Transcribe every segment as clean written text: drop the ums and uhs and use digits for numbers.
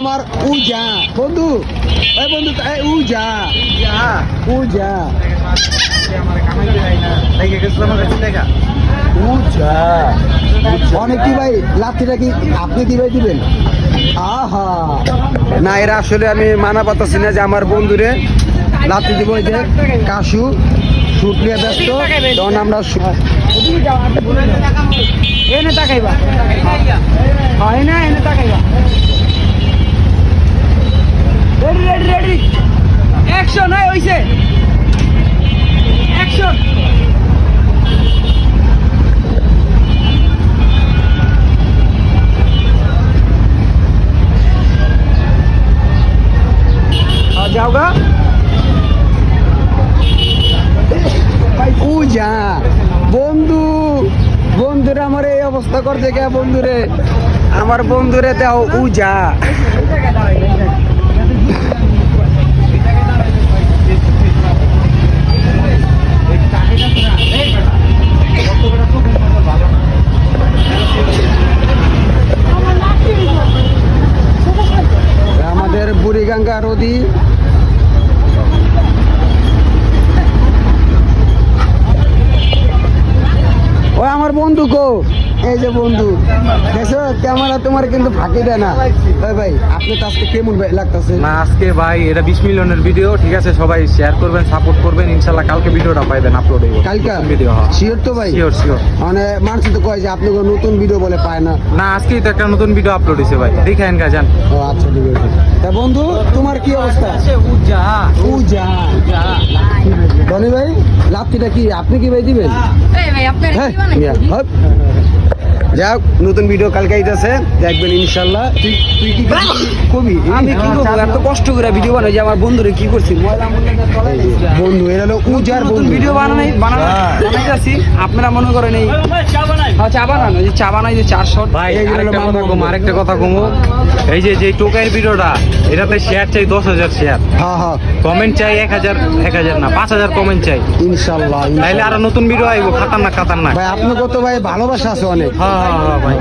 আমার উজা বন্ধু, ওই বন্ধু উজা উজা উজা অনেক কি ভাই লাঠিটা কি আপনি দিবেন? আহা না, এরা আসলে আমি মানা পাতাছি না যে আমার বন্ধুরে লাঠি দিব। এই যে কাশু শুট নিয়ে ব্যস্ত, তখন আমরা এনে তাকাইবা হয় না, এনে তাকাইবা। Ready ready ready action. হয় হইছে অ্যাকশন। যাওগা উজা বন্ধু, বন্ধুরে আমার এই অবস্থা করছে কে? বন্ধুরে আমার বন্ধুরে দাও উজা। আমাদের বুড়িগঙ্গা নদী ও আমার বন্ধু কো, এই যে বন্ধু দেখছো ক্যামেরা তোমার কিন্তু ফাঁকি দেয় না। ভাই ভাই আপনি তো আজকে কেমন লাগতেছে? না আজকে ভাই এটা 20 মিলিয়নের ভিডিও, ঠিক আছে? সবাই শেয়ার করবেন, সাপোর্ট করবেন, ইনশাআল্লাহ কালকে ভিডিওটা পাইবেন, আপলোড হইব কালকে ভিডিও। শিওর তো ভাই? Sure sure. মানে মানুষ তো কয় যে আপনি নতুন ভিডিও বলে পায় না। না আজকেই তো একটা নতুন ভিডিও আপলোড হয়েছে ভাই, দেখেন গা যান। ও আচ্ছা ঠিক আছে। তা বন্ধু তোমার কি অবস্থা? উজা উজা রনি ভাই লাঠিটা কি আপনি কি ভাই দিবেন? যাক নতুন ভিডিও কালকে আইতাছে, দেখবেন ইনশাআল্লাহ। তুই কি কবি? আমি কি করবো, এত কষ্ট করে ভিডিও বানাই যে আমার বন্ধুরে কি করছি বন্ধু এরা হলো উজার বন্ধু। ভিডিও বানাইতেছি, আপনারা মনে করেন এই চা বানানো, যে চা বানাই যে 4 শট। ভাই আরেকটা কথা কমো, এই যে টোকাইয়ের ভিডিওটা, এটাতে শেয়ার চাই 10,000 শেয়ার, হ্যাঁ হ্যাঁ কমেন্ট চাই 1000 না 5000 কমেন্ট চাই, ইনশাআল্লাহ। তাইলে আরো নতুন ভিডিও আইবো খাতারনাক। ভাই আপনার কত ভাই ভালোবাসা আছে অনেক। হ্যাঁ ভাই।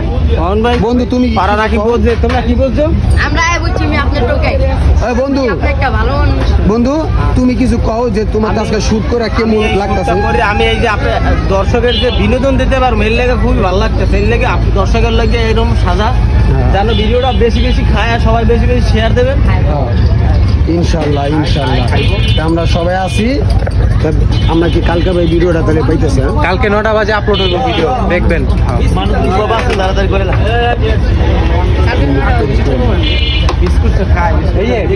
ভাই বন্ধু তুমি পারা নাকি বলছে, তোমরা কি বলছো? আমরা বুঝছি আমি আপনার টোকাই। এই বন্ধু আপনি একটা ভালো মানুষ। বন্ধু তুমি কিছু কও যে তোমার কাছে শুট করে কেমন লাগতেছে? আমি এই যে আপনার দর্শকের যে বিনোদন দিতে পারবো, এর লেগে খুবই ভালো লাগতেছে। এর লেগে দর্শকের লাগে এরকম সাজা যেন ভিডিওটা বেশি বেশি খায়, আর সবাই বেশি বেশি শেয়ার দেবেন। ইনশাআল্লাহ ইনশাআল্লাহ আমরা সবাই আছি। আমরা কি কালকে ভাই ভিডিওটা তাহলে পাইতেছি? কালকে 9টা বাজে আপলোড হইব ভিডিও, দেখবেন। মানুষ সব আছে, তাড়াতাড়ি করে বিস্কুট খায়, এই যে